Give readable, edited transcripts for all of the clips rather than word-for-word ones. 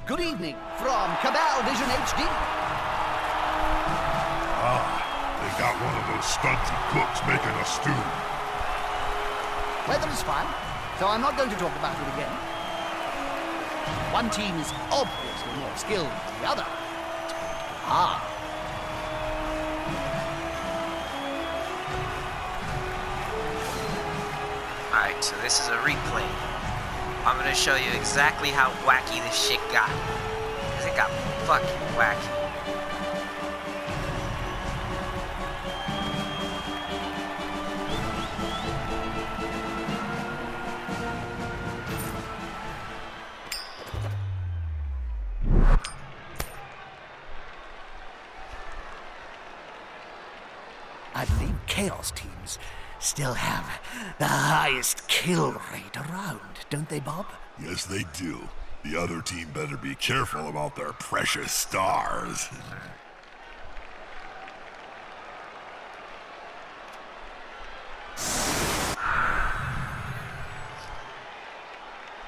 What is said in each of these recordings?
Good evening from Cabal Vision HD. They got one of those stunty cooks making a stew. Weather is fine, so I'm not going to talk about it again. One team is obviously more skilled than the other. Alright, so this is a replay. I'm gonna show you exactly how wacky this shit got. Because it got fucking wacky. I believe Chaos teams still have the highest kill rate around, don't they, Bob? Yes, they do. The other team better be careful about their precious stars.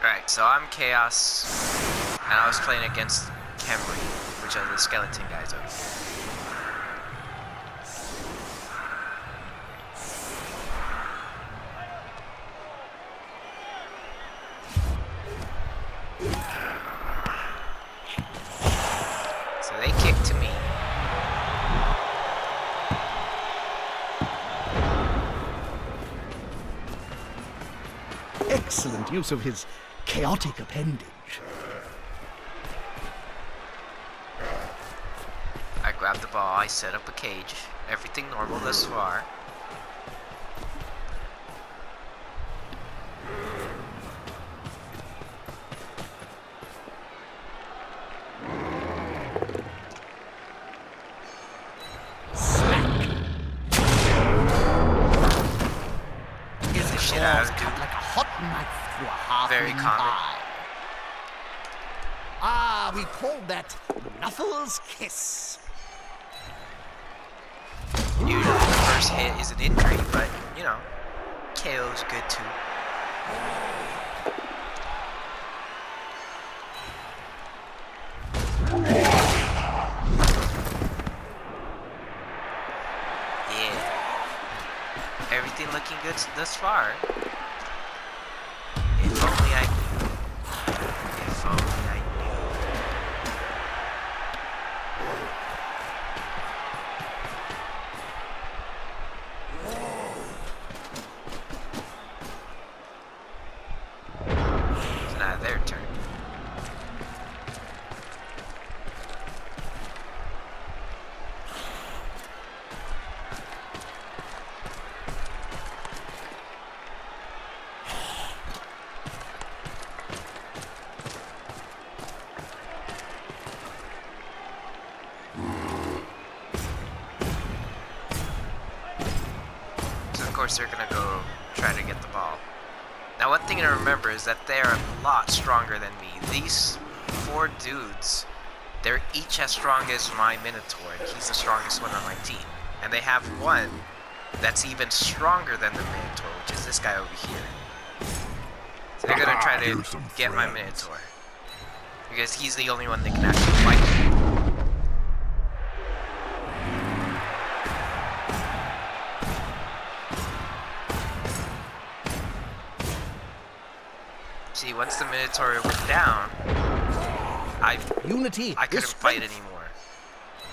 Alright, so I'm Chaos, and I was playing against Camry, which are the skeleton guys over here. So they kicked to me. Excellent use of his chaotic appendage. I grabbed the ball, I set up a cage. Everything normal thus far. Get the shit out of Cut dude. like a hot knife through a half Very moon common. eye. Ah, we call that Knuffles' Kiss. Usually the first hit is an injury, but, you know, KO's good too. Yeah. Everything looking good thus far. If only I knew. If only I knew. It's not their turn. So of course they're gonna go try to get the ball. Now one thing to remember is that they're a lot stronger than me. These four dudes, they're each as strong as my Minotaur, and he's the strongest one on my team. And they have one that's even stronger than the Minotaur, which is this guy over here. So they're gonna try to Here's some get my friends. Minotaur. Because he's the only one that can actually fight me. See, once the Minotaur went down, I Unity couldn't is fight strength. anymore.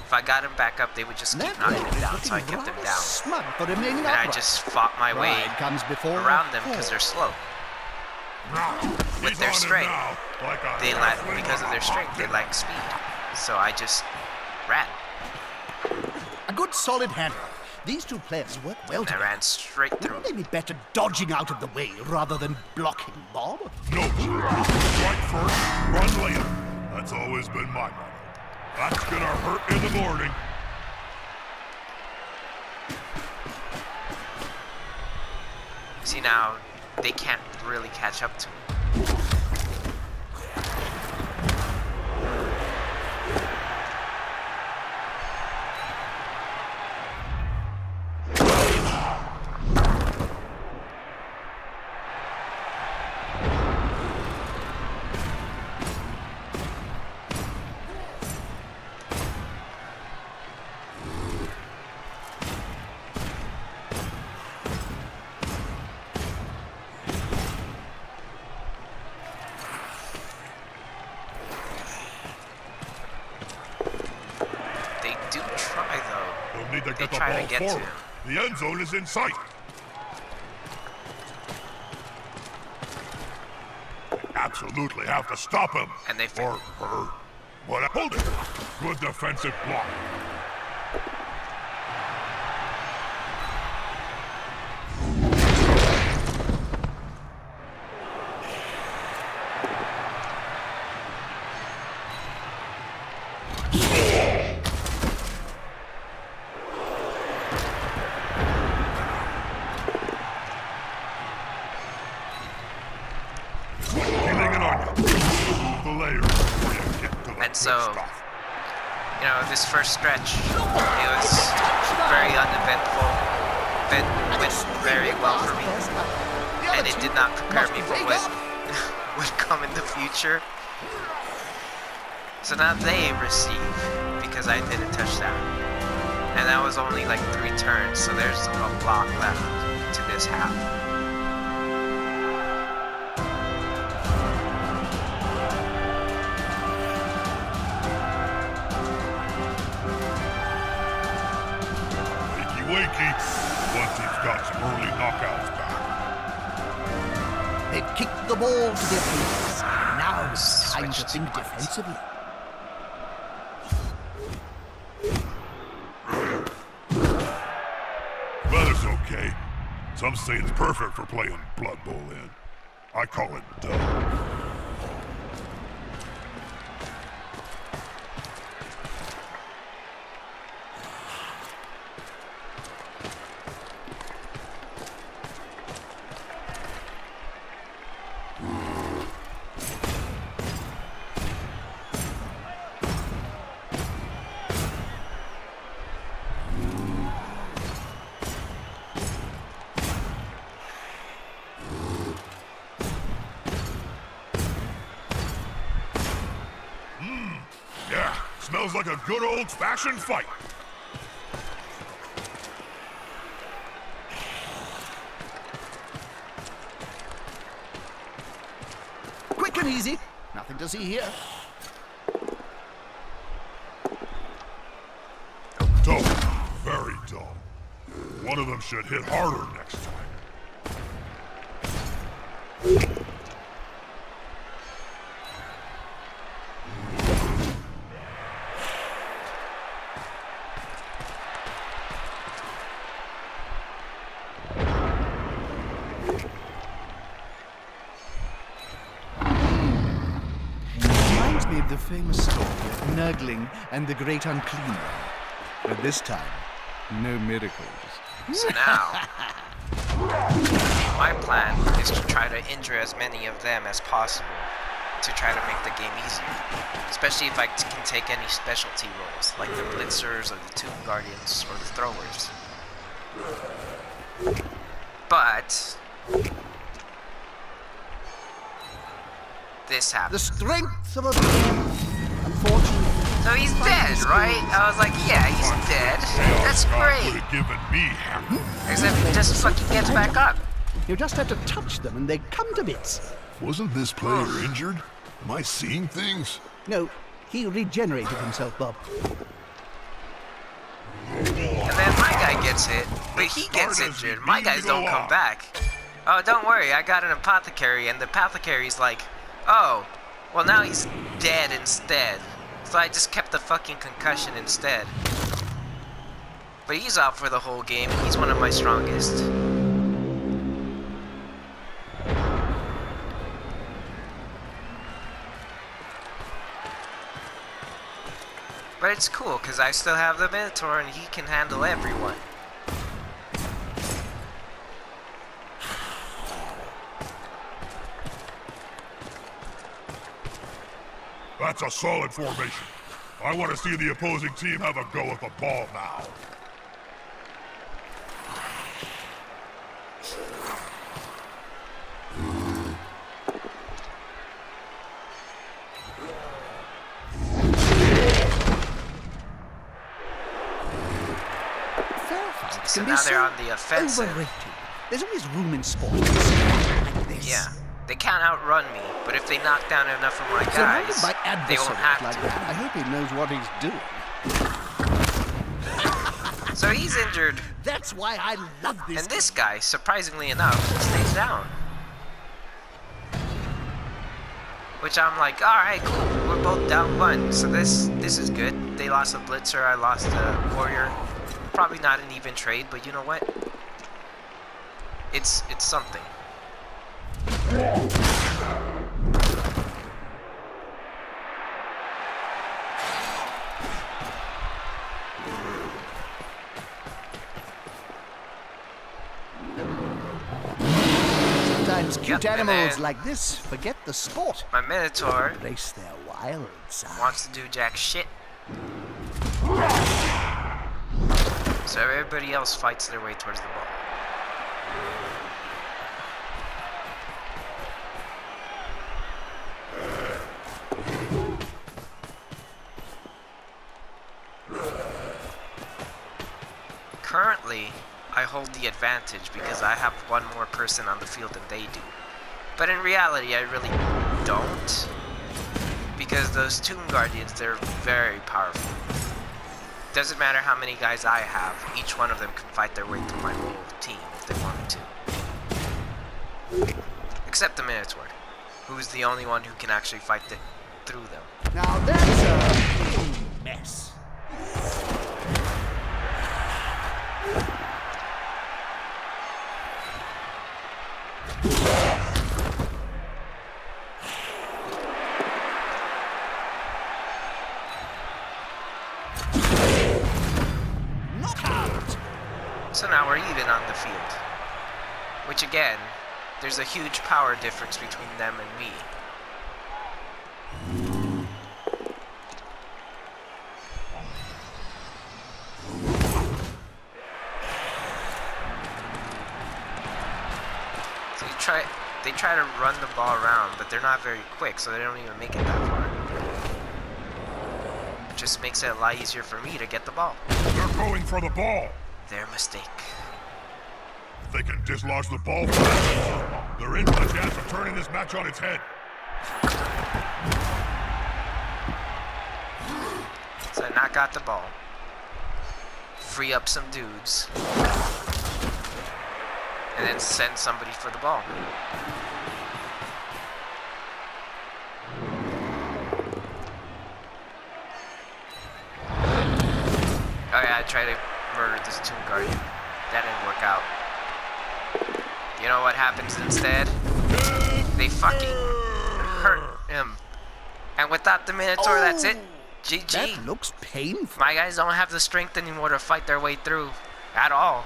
If I got him back up, they would just keep That knocking man him is down, so I looking kept him rather down. smug for remaining And I upright. just fought my way Pride comes before around them because fall. they're slow. With He's their on it strength, now, like a they lack, halfling because on of a their strength, they hot lack speed. So I just ran. A good solid handle. These two players work well And I together. ran straight through. Wouldn't they be better dodging out of the way rather than blocking, Bob? No, strike first, run later. That's always been my motto. That's gonna hurt in the morning. See, now they can't really catch up to me. they get the try ball to get to forward. him. The end zone is in sight. Absolutely have to stop him. And they Or fail. her. What? Hold it. Good defensive block. Peeling an onion. The layers before you get to the And so, good stuff. you know, this first stretch, it was very uneventful. It went very well for me, and it did not prepare me for what would come in the future. So now they receive because I did a touchdown, and that was only like 3 turns. So there's a lot left to this half. Wakey, once he's got some early knockouts back. They've kicked the ball to their opponents. Now it's time Switch to to think punt. defensively. Weather's okay. Some say it's perfect for playing Blood Bowl in. I call it duh. Yeah, smells like a good old-fashioned fight. Quick and easy. Nothing to see here. Dull. Very dull. One of them should hit harder next time. Reminds me of the famous story of Nurgling and the Great Unclean One. But this time, no miracles. So now, my plan is to try to injure as many of them as possible to try to make the game easier. Especially if I can take any specialty roles, like the blitzers or the tomb guardians or the throwers. But this The happened. strength of a being. Unfortunately. So he's dead, right? I was like, yeah, he's dead. That's God great. would have given me hammer. Except he just fucking gets back up. You just have to touch them and they come to bits. Wasn't this player injured? Am I seeing things? No, he regenerated himself, Bob. And then my guy gets hit, but he gets injured. My guys don't come back. Oh, don't worry, I got an apothecary, and the apothecary's like, oh, well now he's dead instead. So I just kept the fucking concussion instead. But he's out for the whole game, and he's one of my strongest. But it's cool, because I still have the Minotaur, and he can handle everyone. That's a solid formation. I want to see the opposing team have a go at the ball now. Fairfights So can now be they're so on the offensive. overrated. There's always room in sport for something like this. Yeah, they can't outrun me, but if they knock down enough of my Surrounded guys, by they won't adversaries have like to. that, I hope he knows what he's doing. So So he's injured. That's why I love this. And this guy, surprisingly enough, stays down. Which I'm like, alright, cool. We're both down 1, so this is good. They lost a blitzer, I lost a warrior. Probably not an even trade, but you know what? It's something. Sometimes cute Yep, and animals then- like this forget the sport. My Minotaur Embrace their wild side. wants to do jack shit. So everybody else fights their way towards the ball. Currently, I hold the advantage because I have one more person on the field than they do. But in reality, I really don't. Because those Tomb Guardians, they're very powerful. Doesn't matter how many guys I have, each one of them can fight their way through my whole team if they wanted to. Except the Minotaur, who's the only one who can actually fight through them. Now that's a mess. Knockout. So now we're even on the field. Which again, there's a huge power difference between them and me. So they try to run the ball around, but they're not very quick, so they don't even make it that far. It just makes it a lot easier for me to get the ball. They're going for the ball. Their mistake. If they can dislodge the ball from us, they're in for the chance of turning this match on its head. So I knock out the ball. Free up some dudes. And then send somebody for the ball. Oh yeah, I tried to murder this Tomb Guardian. That didn't work out. You know what happens instead? They fucking hurt him. And without the Minotaur, that's it. GG. That looks painful. My guys don't have the strength anymore to fight their way through. At all.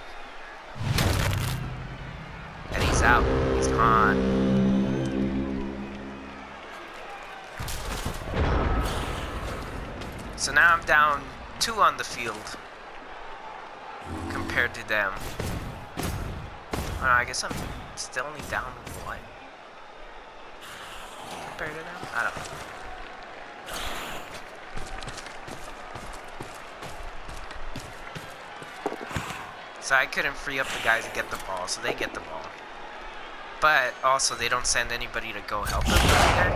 And he's out. He's gone. So now I'm down 2 on the field. Compared to them. Oh, no, I guess I'm still only down 1. Compared to them? I don't know. So I couldn't free up the guys to get the ball, so they get the ball. But also, they don't send anybody to go help them either.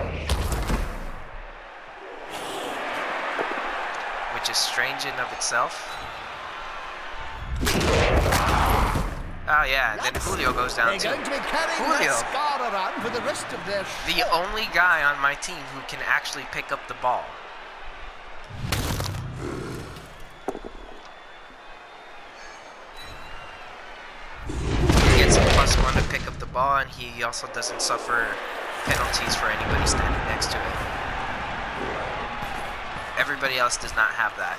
Which is strange in of itself. Oh yeah, and then Julio goes down They're too. going to be carrying Julio, that scar around for the rest of their the only guy on my team who can actually pick up the ball. He gets a +1 to pick up the ball, and he also doesn't suffer penalties for anybody standing next to it. Everybody else does not have that.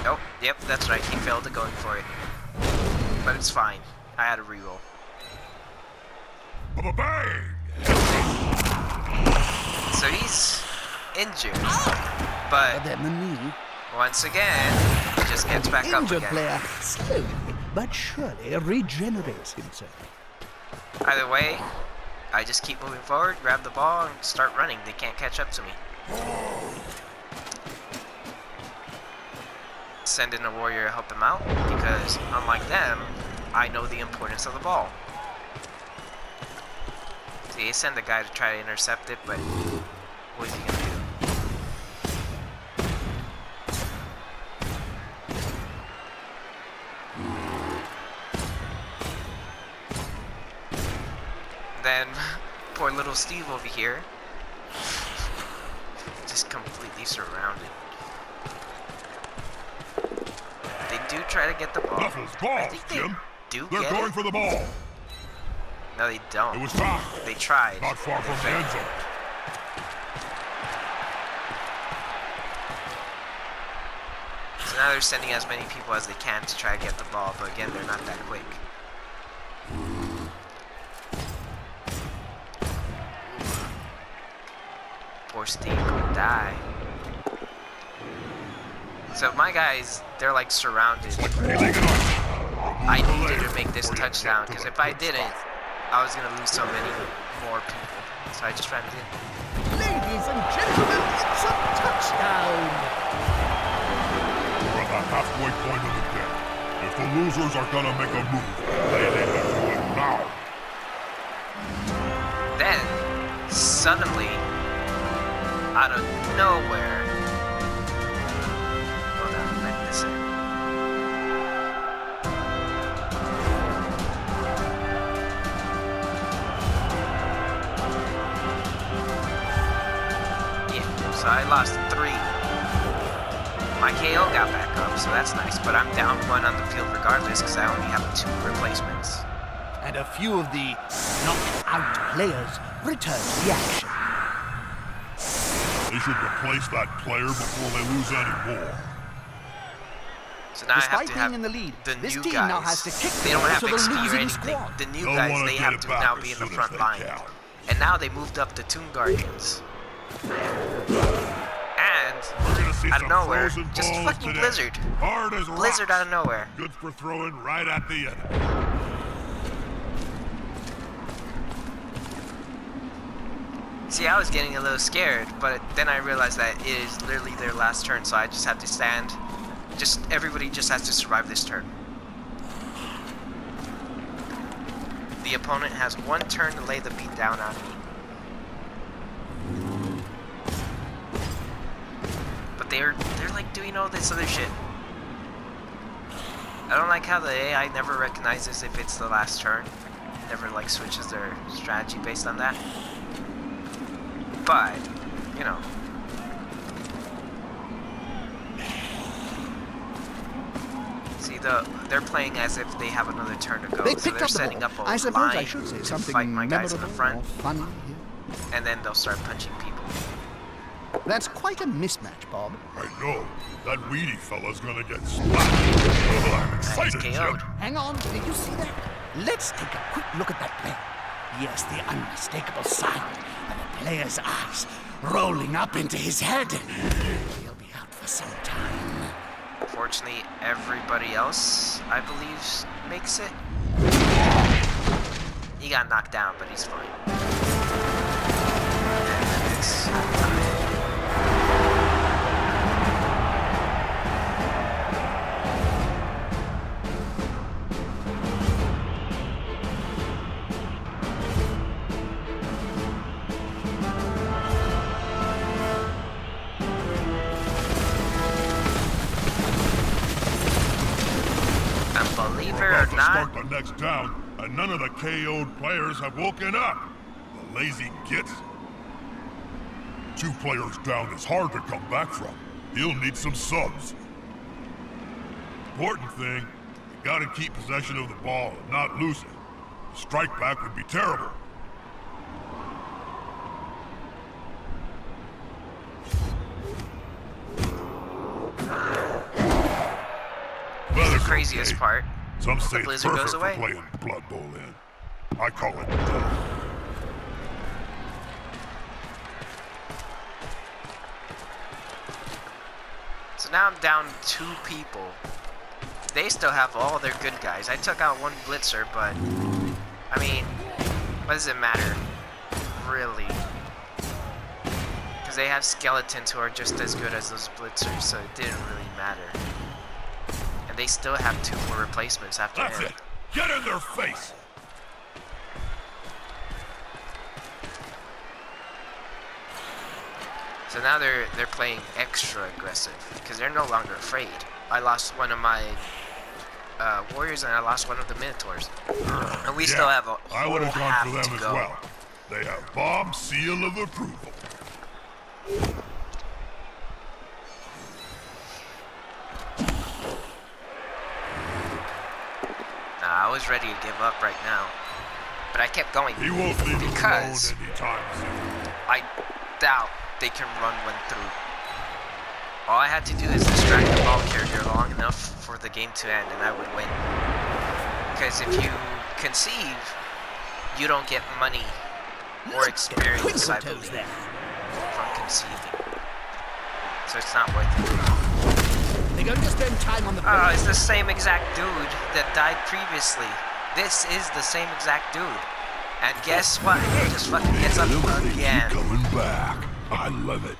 Nope, yep, that's right, he failed to going for it. But it's fine, I had a reroll. Ba-ba-bang! So he's injured, But but then the knee. once again, he just gets back up Injured again. player slowly but surely regenerates himself. Either way, I just keep moving forward, grab the ball, and start running. They can't catch up to me. Send in a warrior to help him out, because unlike them, I know the importance of the ball. See, they send a guy to try to intercept it, but what is he gonna do? Steve over here. Just completely surrounded. They do try to get the ball. Knuckles, I balls, think they Jim. do They're get going it. for the ball. No, they don't. It was time. They tried. Not far They from the failed. end zone. So now they're sending as many people as they can to try to get the ball, but again, they're not that quick. Poor Steve could die. So my guys, they're like surrounded. I needed to make this touchdown, because if I didn't, I was going to lose so many more people. So I just ran it in. Ladies and gentlemen, it's a touchdown! We're at the halfway point of the game. If the losers are gonna make a move, they need to do it now. Then, suddenly, out of nowhere... Hold on, let this in. Yeah, so I lost 3. My KO got back up, so that's nice, but I'm down 1 on the field regardless because I only have 2 replacements. And a few of the knocked-out players return to the action. They should replace that player before they lose any more. So now I Despite have to being have in the lead, the this new team guys. now has to kick They the don't ball have to the XP or losing anything. squad. The new They'll guys, wanna they get have it to back now as be in the soon as front they line. can. And now they moved up the Toon Guardians. And We're gonna see out of some nowhere, frozen just balls fucking today. Blizzard. Hard as Blizzard rocks. out of nowhere. Good for throwing right at the enemy. See, I was getting a little scared, but then I realized that it is literally their last turn, so I just have to stand. Everybody just has to survive this turn. The opponent has 1 turn to lay the beat down on me. But they're like doing all this other shit. I don't like how the AI never recognizes if it's the last turn. Never like switches their strategy based on that. But, you know. See, they're playing as if they have another turn to go. They So picked they're up the setting ball. up a I suppose line I should say to something fight my guys in the memorable front, or funny here. and then they'll start punching people. That's quite a mismatch, Bob. I know. That weedy fella's gonna get splattered. Oh, I'm He's excited, KO'd. Jim. Hang on, did you see that? Let's take a quick look at that play. Yes, the unmistakable sign of a player's eyes rolling up into his head. He'll be out for some time. Fortunately, everybody else, I believe, makes it. He got knocked down, but he's fine. And it's time. Believe it We're or about to not, start the next down, and none of the KO'd players have woken up. The lazy gits. 2 players down is hard to come back from. He'll need some subs. Important thing, you gotta keep possession of the ball and not lose it. A strike back would be terrible. here's the That's craziest okay. part. Some say it's Blizzard goes perfect away. for playing Blood Bowl in. I call it death. So now I'm down 2 people. They still have all their good guys. I took out 1 blitzer, but I mean, what does it matter? Really? Because they have skeletons who are just as good as those blitzers, so it didn't really matter. And they still have 2 more replacements after That's him. it. Get in their face. So now they're playing extra aggressive because they're no longer afraid. I lost one of my warriors and I lost one of the minotaurs, and we still have a I whole would have gone half for them to as go. well. They have Bob's seal of approval. Nah, I was ready to give up right now. But I kept going He won't leave because us alone anytime soon. I doubt they can run one through. All I had to do is distract the ball carrier long enough for the game to end and I would win. Because if you conceive, you don't get money or experience, I believe, from conceiving. So it's not worth it. They're going to spend time on the Oh, it's the same exact dude that died previously. This is the same exact dude. And guess what? He just fucking gets up again. Coming back. I love it.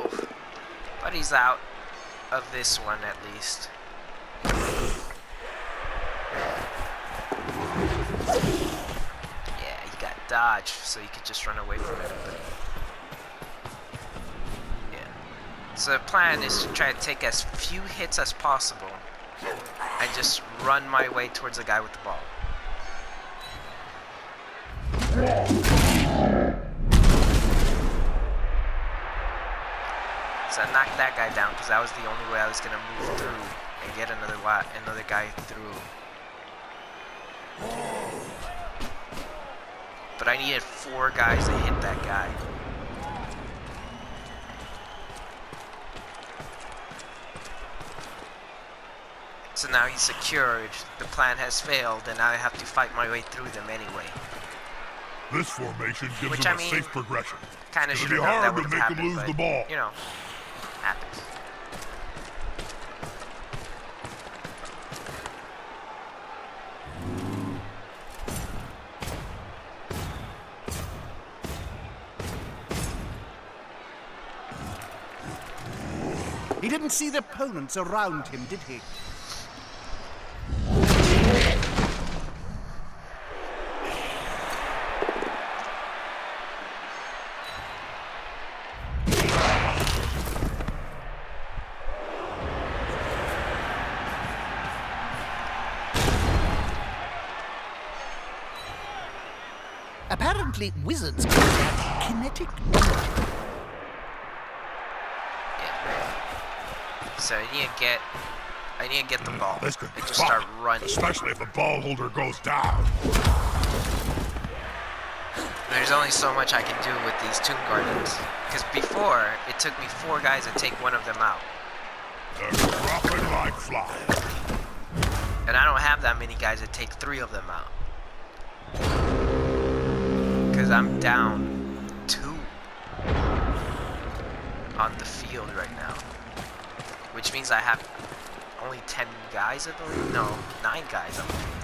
Oof. But he's out of this one at least. Yeah, he got dodged, so he could just run away from everybody. Yeah. So the plan is to try to take as few hits as possible and just run my way towards the guy with the ball. So I knocked that guy down because that was the only way I was gonna move through and get another guy through. But I needed 4 guys to hit that guy. So now he's secured, the plan has failed, and now I have to fight my way through them anyway. This formation gives Which, them I a mean, safe progression. Kinda It'll should be have known that hard would to have make happened, them lose but, the ball. you know, happens. He didn't see the opponents around him, did he? Apparently, wizards can have kinetic energy. So I need to get the ball This could and be just fun, start running. especially if the ball holder goes down. There's only so much I can do with these Tomb Guardians. Because before, it took me 4 guys to take one of them out. They're dropping like flies. And I don't have that many guys to take 3 of them out. Because I'm down 2 on the field right now. Which means I have only 10 guys, I believe? No, 9 guys on the field.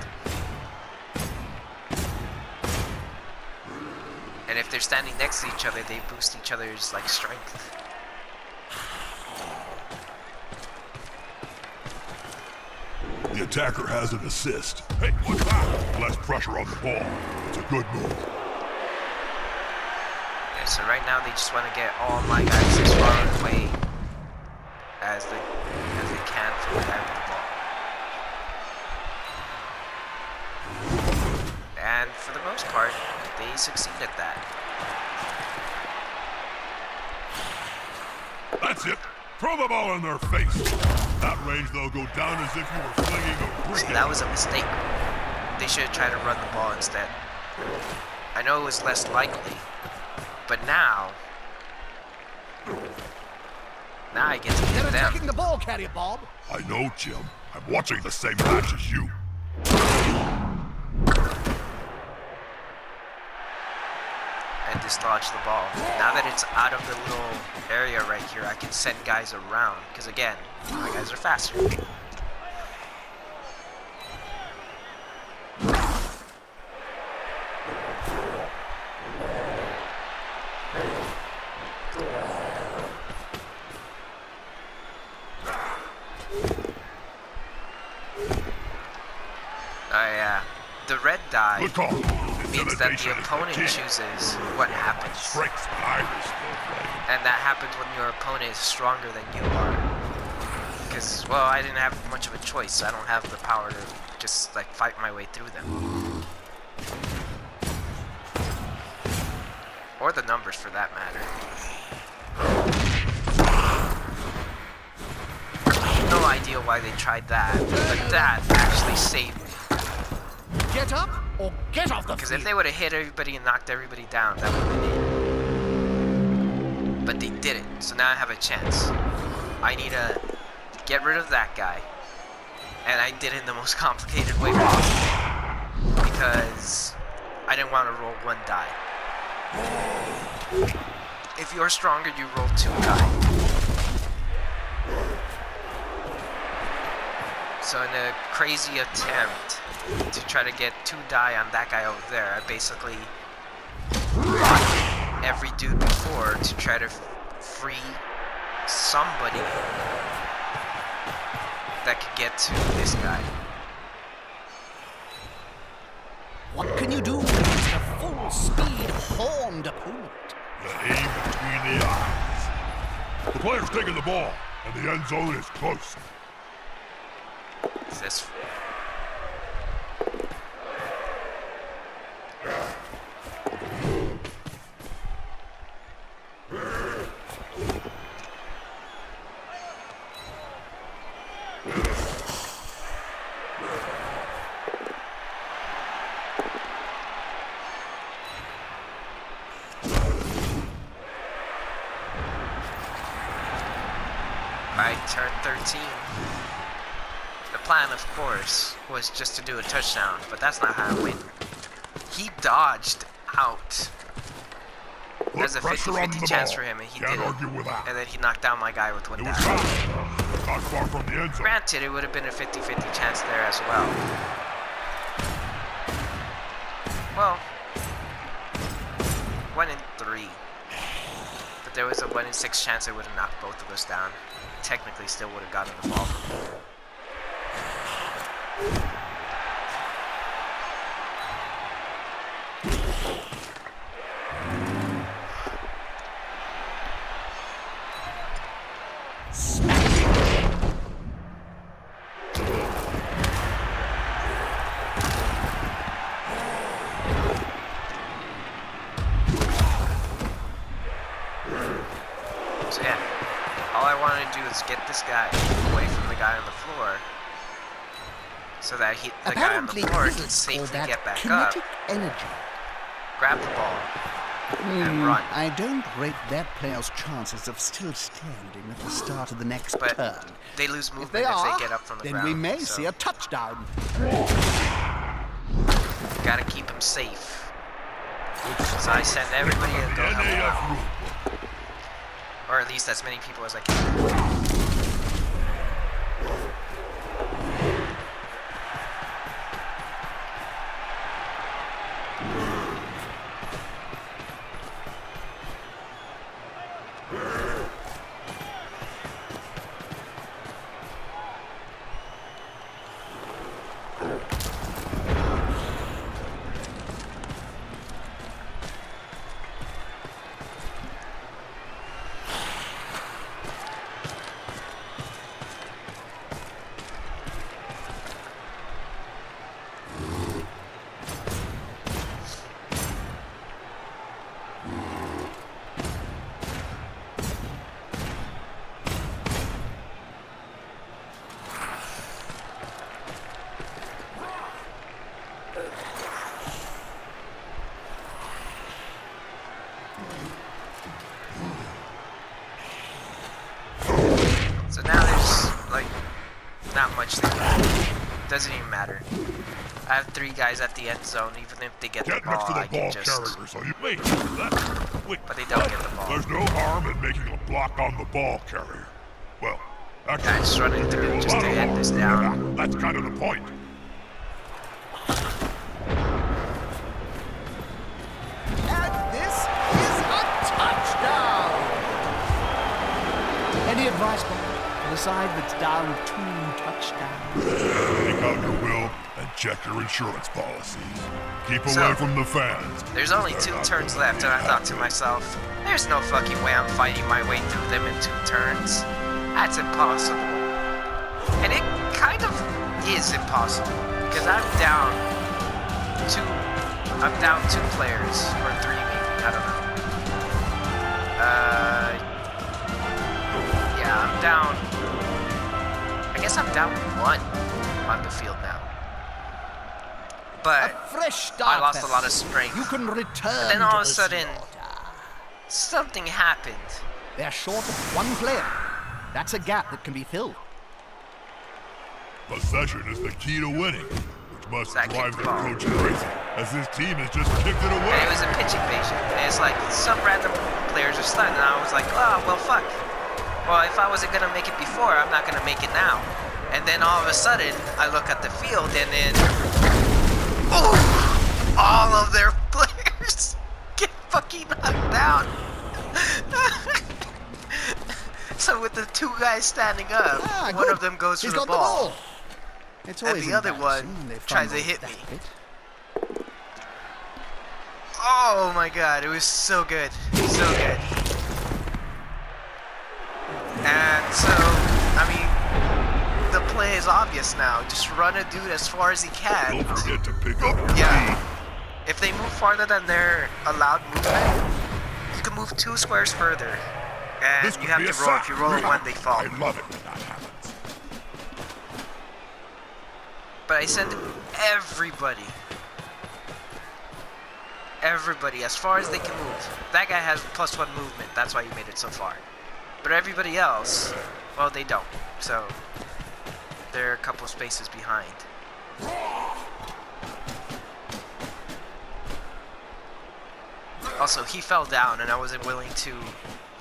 And if they're standing next to each other, they boost each other's, like, strength. The attacker has an assist. Hey, what's that? Less pressure on the ball. It's a good move. Yeah, so right now they just want to get all my guys as far away as they can from the guy with the ball. And for the most part, they succeed at that. That's it. Throw the ball in their face. That range, they'll go down as if you were flinging a brick. See, that was a mistake. They should have tried to run the ball instead. I know it was less likely, but now I get to They're hit them. attacking the ball carrier, Bob. I know, Jim. I'm watching the same match as you. And dislodge the ball. Now that it's out of the little area right here, I can send guys around. Because again, my guys are faster. The red die Good call. means that the Intimidation is opponent key. chooses what happens. Strength's Irish, though, And that happens when your opponent is stronger than you are. Because, well, I didn't have much of a choice, so I don't have the power to just, like, fight my way through them. Or the numbers, for that matter. No idea why they tried that, but that actually saved me. Get up or get off the Because field. if they would have hit everybody and knocked everybody down, that would have been it. But they didn't, so now I have a chance. I need to get rid of that guy. And I did it in the most complicated way possible. Because I didn't want to roll 1 die. If you're stronger, you roll 2 die. So in a crazy attempt to try to get 2 die on that guy over there, I basically blocked every dude before to try to free somebody that could get to this guy. What can you do against a full-speed, horned opponent? Aim between the eyes. The player's taking the ball, and the end zone is close. Is this... I turned 13. The plan, of course, was just to do a touchdown, but that's not how I win. He dodged out. There's a 50-50 chance for him, and he did it. And then he knocked down my guy with 1 It was die. foul. Not far from the end zone. Granted, it would have been a 50-50 chance there as well. Well, 1 in 3. But there was a 1 in 6 chance it would have knocked both of us down. Technically, still would have gotten the ball. So yeah, all I wanted to do is get this guy away from the guy on the floor, so that the guy on the floor can safely get back up, kinetic energy. grab the ball, and run. I don't rate that player's chances of still standing at the start of the next But turn. they lose If movement they if are, they get up from the then ground. we may so see a touchdown. gotta keep him safe. So I send everybody to go help him NAF out. rule. Or at least as many people as I can. So now there's, like, not much there. Doesn't even matter. I have 3 guys at the end zone, even if they get the Get next ball, to the I can ball just... carrier, so you wait. Wait. But they don't get the ball. There's no harm in making a block on the ball carrier. Well, actually, Yeah, just running through just to end this down. Yeah, that's kind of the point. And this is a touchdown! Any advice, Bob, for the side that's down 2 touchdowns? Take out your will and check your insurance policy. Keep So, away from the fans. There's only 2 turns left, and I thought to myself, there's no fucking way I'm fighting my way through them in 2 turns. That's impossible. And it kind of is impossible, because I'm down 2 players, or 3 maybe, I don't know. down 1 on the field now. But Fresh start. I lost a lot of strength. You can return. And then all to of a the sudden, slaughter. something happened. They're short of 1 player. That's a gap that can be filled. Possession is the key to winning, which must Zach drive kicked the the ball. coach crazy, as his team has just kicked it And away. it was a pitch invasion. And it's like some random players are stunned. And I was like, oh, well, fuck. Well, if I wasn't going to make it before, I'm not going to make it now. And then all of a sudden, I look at the field and then... Oh! All of their players get fucking knocked down. So with the 2 guys standing up, one of them goes for the ball. It's And always the other one embarrassing when they tries to fumble hit that me. bit. Oh my god, it was so good. So good. And so, I mean, the play is obvious now. Just run a dude as far as he can. Don't forget to pick up your Yeah. speed. If they move farther than their allowed movement, you can move 2 squares further. And This you could have be to a roll. sack. If you roll a 1, they fall. I love it when that happens. But I sent everybody, as far as they can move. That guy has +1 movement, that's why he made it so far. But everybody else, well, they don't. So, they're a couple spaces behind. Also, he fell down and I wasn't willing to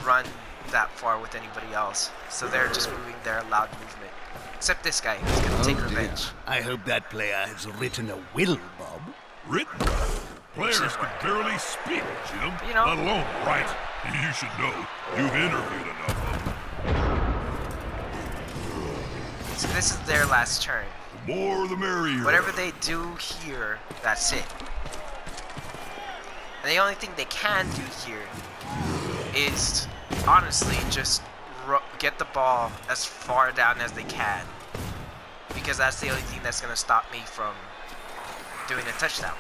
run that far with anybody else. So they're just moving their allowed movement. Except this guy, who's gonna take revenge. I hope that player has written a will, Bob. Written? Players can barely speak, Jim. You know. Let alone write. You should know. You've interviewed enough of them. So this is their last turn. The more the merrier. Whatever they do here, that's it. And the only thing they can do here is, honestly, just get the ball as far down as they can. Because that's the only thing that's going to stop me from doing a touchdown.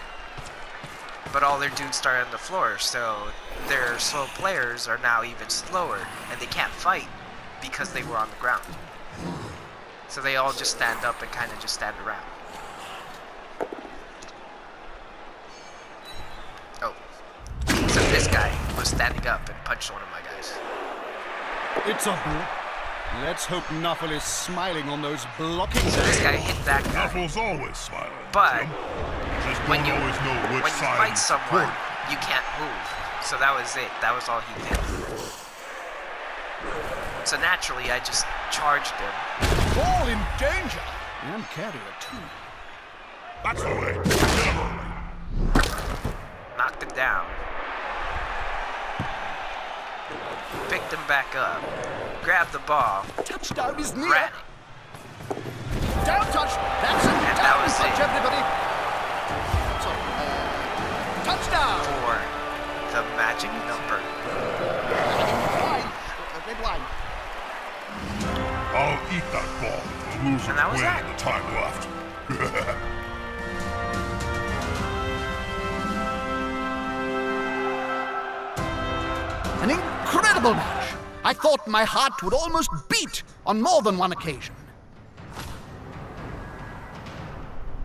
But all their dudes start on the floor, so their slow players are now even slower, and they can't fight because they were on the ground. So they all just stand up and kind of just stand around. Oh. Except this guy was standing up and punched one of my guys. It's a ball. Let's hope Nuffle is smiling on those blocking. So this guy hit that guy. Nuffle's always smiling. But Jim. Just when don't you always know which when you side fight he's someone, supporting. you can't move. So that was it. That was all he did. So naturally, I just charged him. Ball in danger. And carrier too. That's the way. Get him early. Knocked him down. Picked him back up. Grabbed the ball. Touchdown is near. Ran it. Down touch. That's it. And Down that was touch, it. everybody. So, touchdown. For the magic number. Line. Red line. I'll eat that ball if the losers And that was win that. in the time left. An incredible match. I thought my heart would almost beat on more than one occasion.